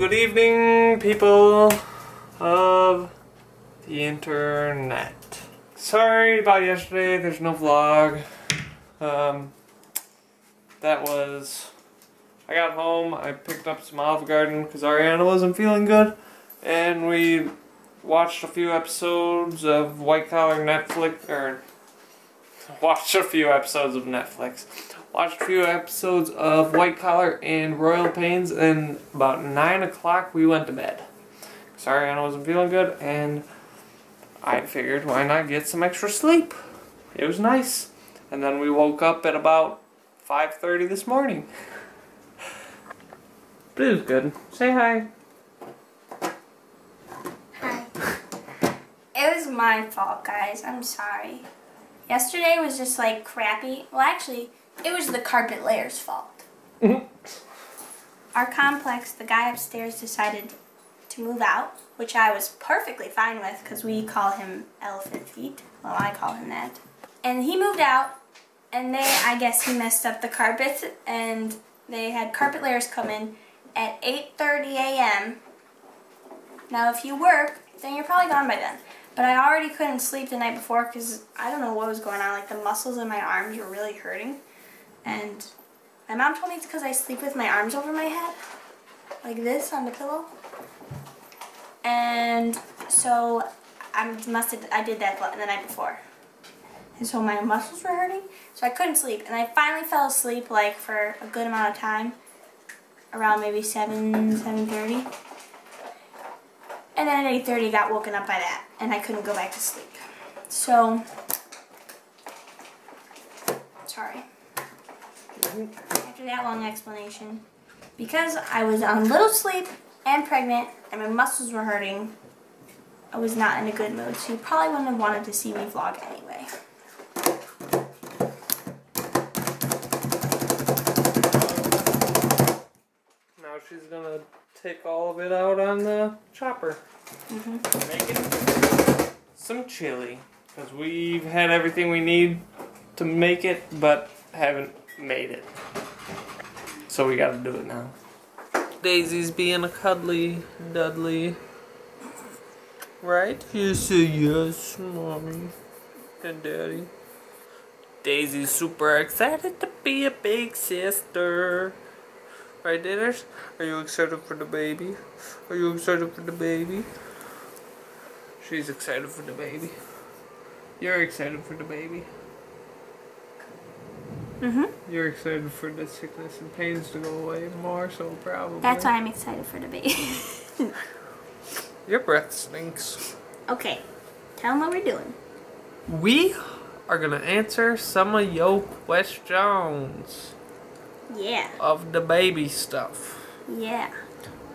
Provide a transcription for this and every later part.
good evening, people of the internet. Sorry about yesterday, there's no vlog. I got home, I picked up some Olive Garden because Ariana wasn't feeling good, and we watched a few episodes of Watched a few episodes of Netflix. Watched a few episodes of White Collar and Royal Pains, and about 9 o'clock we went to bed. Sorry, Ariana wasn't feeling good, and I figured why not get some extra sleep. It was nice. And then we woke up at about 5:30 this morning. But it was good. Say hi. Hi. It was my fault, guys. I'm sorry. Yesterday was just like crappy. Well, actually, it was the carpet layer's fault. Our complex, the guy upstairs decided to move out, which I was perfectly fine with because we call him Elephant Feet. Well, I call him that. And he moved out, and I guess he messed up the carpets, and they had carpet layers come in at 8:30 a.m. Now, if you work, then you're probably gone by then. But I already couldn't sleep the night before because I don't know what was going on. Like, the muscles in my arms were really hurting. And my mom told me it's because I sleep with my arms over my head, like this on the pillow. And so I did that the night before. And so my muscles were hurting, so I couldn't sleep. And I finally fell asleep like for a good amount of time, around maybe 7:30. And then at 8:30 got woken up by that, and I couldn't go back to sleep. So, sorry. After that long explanation, because I was on little sleep and pregnant and my muscles were hurting, I was not in a good mood, so you probably wouldn't have wanted to see me vlog anyway. Now she's gonna take all of it out on the chopper. Making some chili, because we've had everything we need to make it, but haven't made it. So we gotta do it now. Daisy's being a cuddly Dudley. Right? You say yes, Mommy and Daddy. Daisy's super excited to be a big sister. Right, Pflederers? Are you excited for the baby? Are you excited for the baby? She's excited for the baby. You're excited for the baby. You're excited for the sickness and pains to go away more, so probably. That's why I'm excited for the baby. Your breath stinks. Okay, tell them what we're doing. We are gonna answer some of your questions. Yeah. Of the baby stuff. Yeah.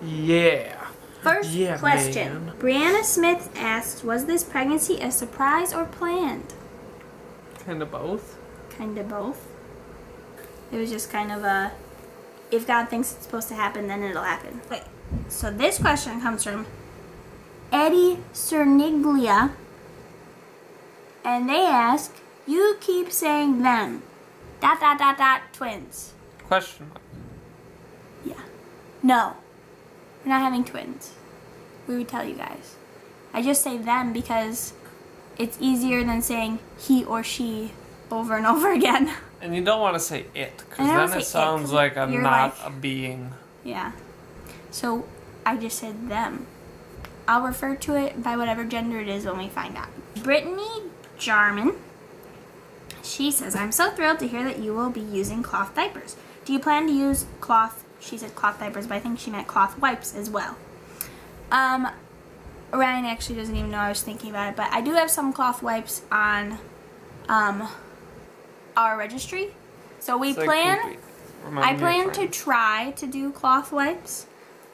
Yeah. First question. Man. Brianna Smith asks, was this pregnancy a surprise or planned? Kind of both. Kind of both. It was just kind of a, if God thinks it's supposed to happen, then it'll happen. Wait, so this question comes from Eddie Cerniglia, and they ask, you keep saying them, ... twins. Question mark. Yeah. No. We're not having twins. We would tell you guys. I just say them because it's easier than saying he or she over and over again. And you don't want to say it, because then it sounds like I'm not a being. Yeah. So I just said them. I'll refer to it by whatever gender it is when we find out. Brittany Jarman. She says, I'm so thrilled to hear that you will be using cloth diapers. Do you plan to use cloth, she said cloth diapers, but I think she meant cloth wipes as well. Ryan actually doesn't even know I was thinking about it, but I do have some cloth wipes on our registry. So we I plan to try to do cloth wipes,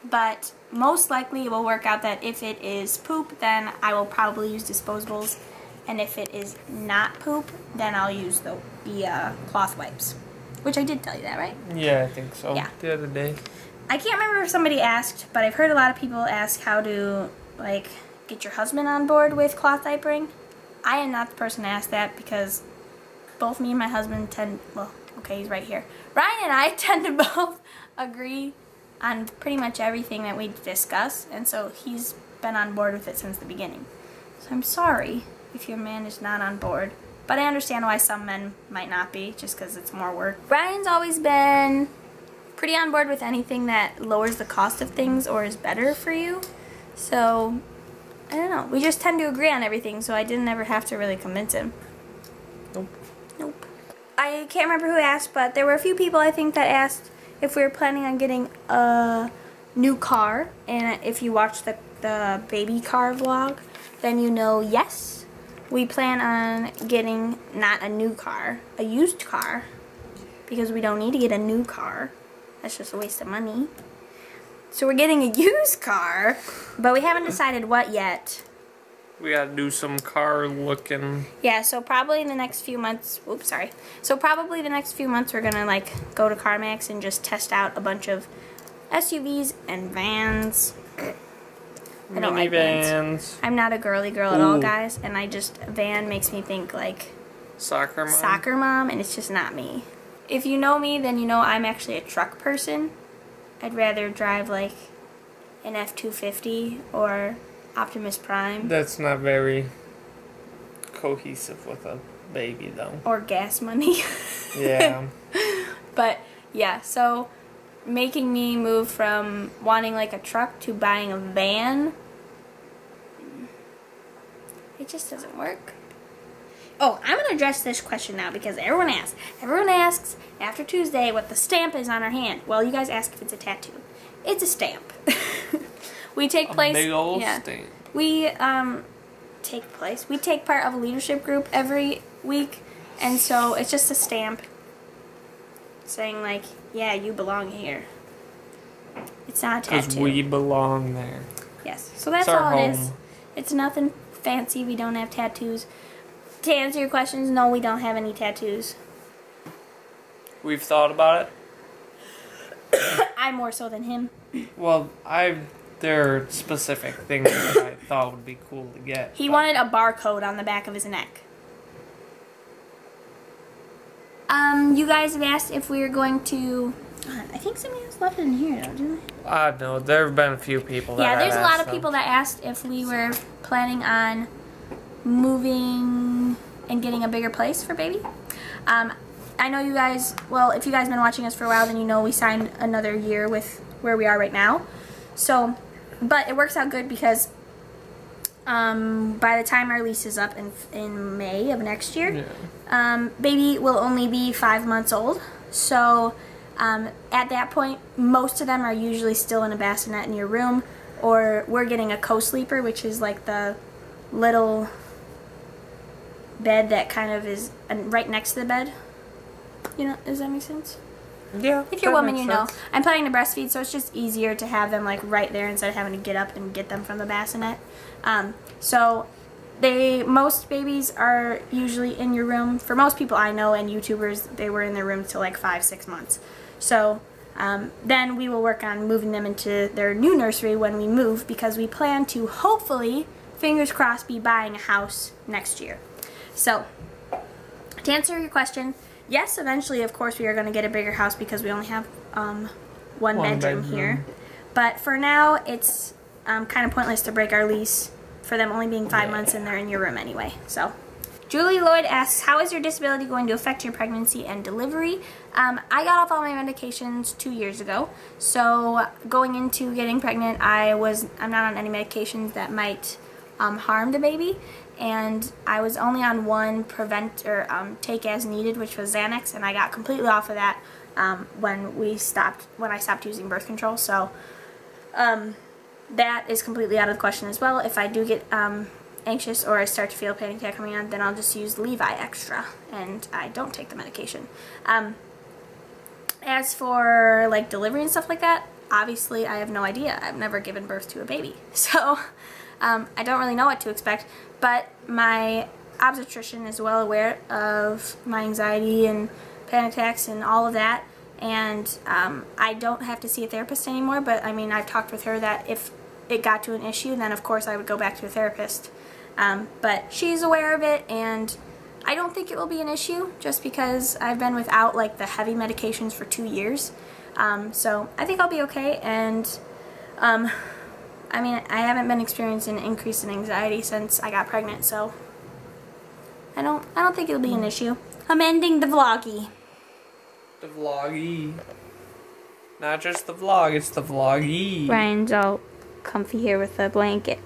but most likely it will work out that if it is poop, then I will probably use disposables. And if it is not poop, then I'll use the cloth wipes. Which I did tell you that, right? Yeah, I think so. Yeah. The other day. I can't remember if somebody asked, but I've heard a lot of people ask how to, like, get your husband on board with cloth diapering. I am not the person to ask that because both me and my husband well, okay, he's right here. Ryan and I tend to both agree on pretty much everything that we discuss, and so he's been on board with it since the beginning. So I'm sorry if your man is not on board, but I understand why some men might not be, just because it's more work. Ryan's always been pretty on board with anything that lowers the cost of things or is better for you. So, I don't know. We just tend to agree on everything, so I didn't ever have to really convince him. Nope. I can't remember who asked, but there were a few people I think that asked if we were planning on getting a new car. And if you watched the baby car vlog, then you know yes. We plan on getting not a new car, a used car, because we don't need to get a new car. That's just a waste of money. So we're getting a used car, but we haven't decided what yet. We gotta do some car looking. Yeah, so probably in the next few months, oops, sorry. So probably the next few months we're gonna like go to CarMax and just test out a bunch of SUVs and vans. I don't like vans. I'm not a girly girl at all, guys, and van makes me think like soccer mom. Soccer mom, and it's just not me. If you know me, then you know I'm actually a truck person. I'd rather drive like an F-250 or Optimus Prime. That's not very cohesive with a baby, though. Or gas money. Yeah. But yeah, so making me move from wanting like a truck to buying a van, it just doesn't work. Oh, I'm going to address this question now because everyone asks. Everyone asks after Tuesday what the stamp is on our hand. Well, you guys ask if it's a tattoo. It's a stamp. We take place. A big old stamp. We We take part of a leadership group every week, and so it's just a stamp saying like, yeah, you belong here. It's not a tattoo. Because we belong there. Yes. So that's all it is. It's nothing fancy. We don't have tattoos. To answer your questions, no, we don't have any tattoos. We've thought about it. I more so than him. Well, there are specific things that I thought would be cool to get. He wanted a barcode on the back of his neck. You guys have asked if we were going to... I think somebody else left it in here, though, didn't they? No, there have been a few people that there's a lot of people that asked if we were planning on moving and getting a bigger place for baby. I know you guys, well, if you guys have been watching us for a while, then you know we signed another year with where we are right now. So, but it works out good because by the time our lease is up in May of next year, baby will only be 5 months old. So at that point, most of them are usually still in a bassinet in your room, or we're getting a co-sleeper, which is like the little bed that kind of is right next to the bed. You know, does that make sense? Yeah. If you're a woman, you know. I'm planning to breastfeed, so it's just easier to have them like right there instead of having to get up and get them from the bassinet. So most babies are usually in your room. For most people I know and YouTubers, they were in their room till like 5-6 months. So then we will work on moving them into their new nursery when we move, because we plan to hopefully, fingers crossed, be buying a house next year. So to answer your question, yes, eventually, of course, we are going to get a bigger house because we only have one bedroom here. But for now, it's kind of pointless to break our lease for them only being 5 months and they're in your room anyway. So, Julie Lloyd asks, how is your disability going to affect your pregnancy and delivery? I got off all my medications 2 years ago. So, going into getting pregnant, I'm not on any medications that might harm the baby. And I was only on one take as needed, which was Xanax, and I got completely off of that when I stopped using birth control. So that is completely out of the question as well. If I do get anxious or I start to feel a panic attack coming on, then I'll just use Levi Extra, and I don't take the medication. As for like delivery and stuff like that, obviously I have no idea. I've never given birth to a baby, so I don't really know what to expect. But my obstetrician is well aware of my anxiety and panic attacks and all of that, and I don't have to see a therapist anymore. But I mean, I've talked with her that if it got to an issue, then of course I would go back to a therapist. But she's aware of it, and I don't think it will be an issue just because I've been without like the heavy medications for 2 years. So I think I'll be okay, and I mean, I haven't been experiencing an increase in anxiety since I got pregnant, so I don't think it'll be an issue. I'm ending the vloggy. The vloggy. Not just the vlog, it's the vloggy. Ryan's all comfy here with the blanket.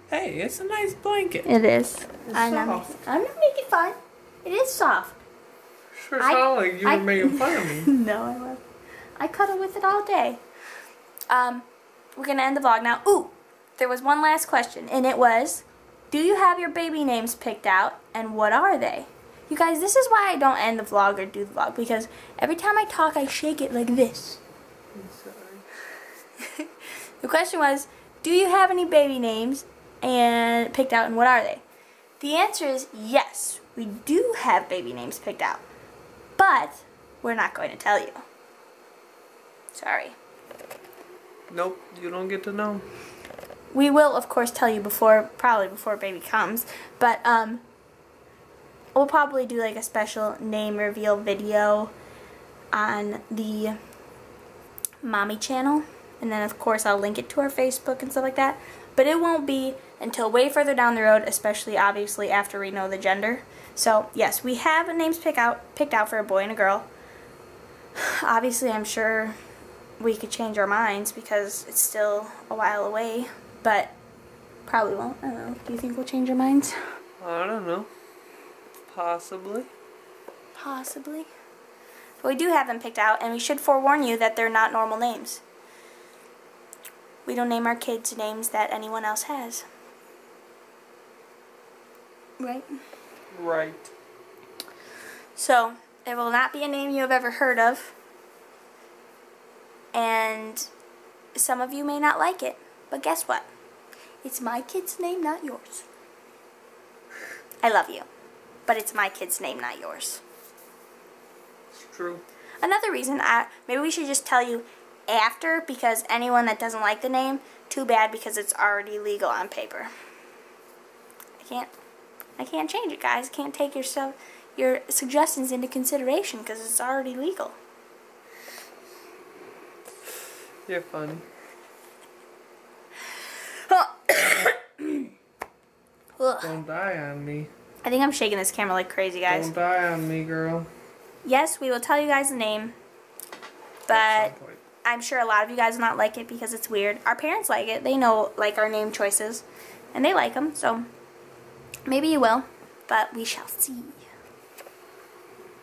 Hey, it's a nice blanket. It is. It's I'm soft. not making fun. It is soft. Sure sounded like you were making fun of me. No, I wasn't. I cuddle with it all day. We're gonna end the vlog now. Ooh, there was one last question, and it was, do you have your baby names picked out, and what are they? You guys, this is why I don't end the vlog or do the vlog, because every time I talk, I shake it like this. I'm sorry. The question was, do you have any baby names and picked out, and what are they? The answer is yes, we do have baby names picked out, but we're not going to tell you. Sorry. Nope, you don't get to know. We will, of course, tell you probably before baby comes, but we'll probably do like a special name reveal video on the mommy channel, and then of course I'll link it to our Facebook and stuff like that, but it won't be until way further down the road, especially obviously after we know the gender. So yes, we have names picked out for a boy and a girl. Obviously, I'm sure we could change our minds because it's still a while away, but probably won't. I don't know. Do you think we'll change our minds? I don't know. Possibly. Possibly. But we do have them picked out, and we should forewarn you that they're not normal names. We don't name our kids names that anyone else has. Right? Right. So, it will not be a name you have ever heard of, and some of you may not like it, but guess what? It's my kid's name, not yours. I love you, but it's my kid's name, not yours. It's true. Another reason, maybe we should just tell you after, because anyone that doesn't like the name, too bad, because it's already legal on paper. I can't change it, guys. I can't take your suggestions into consideration because it's already legal. You're funny. Don't die on me. I think I'm shaking this camera like crazy, guys. Don't die on me, girl. Yes, we will tell you guys the name, but I'm sure a lot of you guys will not like it because it's weird. Our parents like it. They know like our name choices, and they like them, so maybe you will, but we shall see.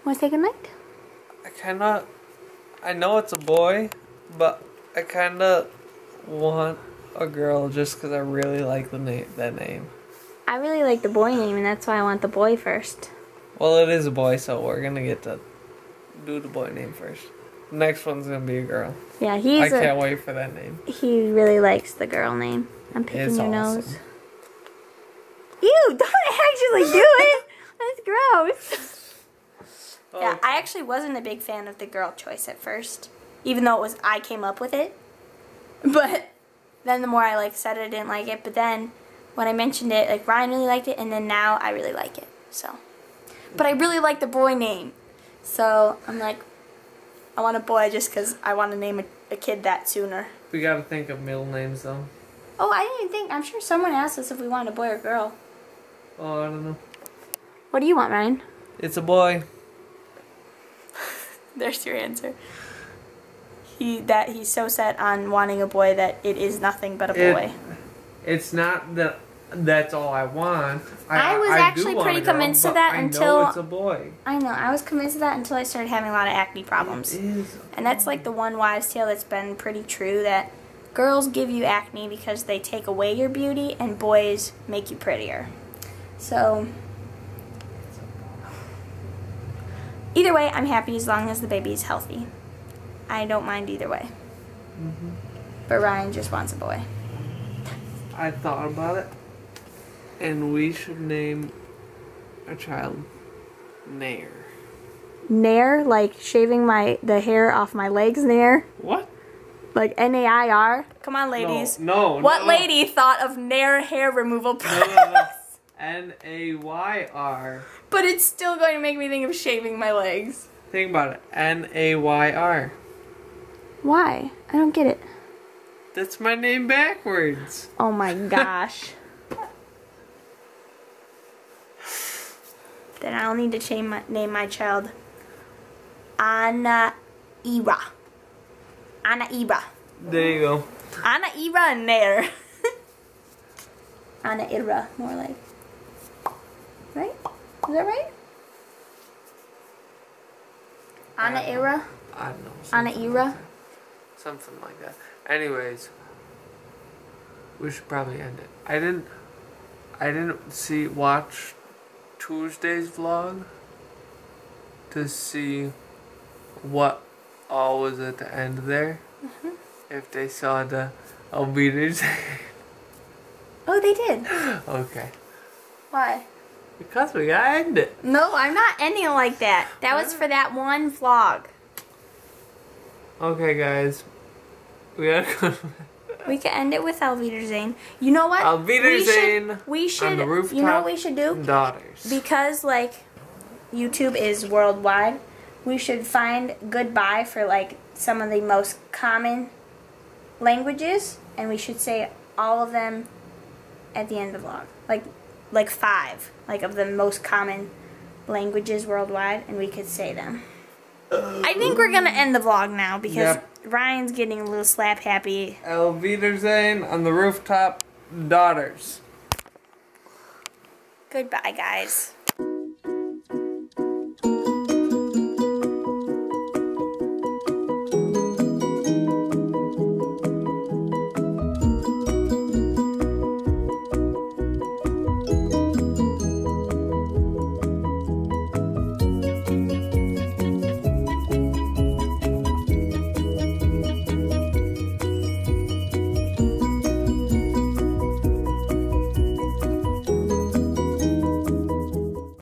Want to say goodnight? I know it's a boy, but I kinda want a girl just because I really like that name. I really like the boy name, and that's why I want the boy first. Well, it is a boy, so we're gonna get to do the boy name first. Next one's gonna be a girl. Yeah, I can't wait for that name. He really likes the girl name. I'm picking your nose. Ew, don't actually do it. That's gross. Oh, yeah, I actually wasn't a big fan of the girl choice at first, even though I came up with it. But then the more I said it, I didn't like it. But then when I mentioned it, Ryan really liked it, and then now I really like it. So, but I really like the boy name. So I'm like, I want a boy just because I want to name a kid that sooner. We gotta think of middle names though. Oh, I didn't even think. I'm sure someone asked us if we wanted a boy or girl. Oh, I don't know. What do you want, Ryan? It's a boy. There's your answer. He's so set on wanting a boy that it is nothing but a boy. It's not that that's all I want. I was actually pretty convinced of that until I know it's a boy. I know. I was convinced of that until I started having a lot of acne problems. It is. And that's the one wives' tale that's been pretty true, that girls give you acne because they take away your beauty and boys make you prettier. So either way, I'm happy as long as the baby is healthy. I don't mind either way. Mm-hmm. But Ryan just wants a boy. I thought about it, and we should name a child Nair. Nair? Like shaving the hair off my legs, Nair? What? Like Nair? Come on, ladies. No. What lady thought of Nair hair removal products? No. Nayr. But it's still going to make me think of shaving my legs. Think about it. Nayr. Why? I don't get it. That's my name backwards. Oh my gosh. Then I'll need to name my child Anna-Ira. Anna-Ira. There you go. Anna-Ira and Nair. Anna-Ira, more like. Right? Is that right? Anna-Ira? I don't know. Anna-Ira? Something like that. Anyways, we should probably end it. I didn't watch Tuesday's vlog to see what all was at the end there. If they saw the Pflederers. Oh, they did. Okay. Why? Because we gotta end it. No, I'm not ending it like that. That was for that one vlog. Okay, guys. We gotta go. We can end it with Pflederers. You know what? Pflederers we should on the rooftop. You know what we should do? Daughters. Because like YouTube is worldwide, we should find goodbye for like some of the most common languages, and we should say all of them at the end of the vlog. Like 5, like of the most common languages worldwide, and we could say them. I think we're gonna end the vlog now because Ryan's getting a little slap happy. Pflederers on the rooftop, daughters. Goodbye, guys.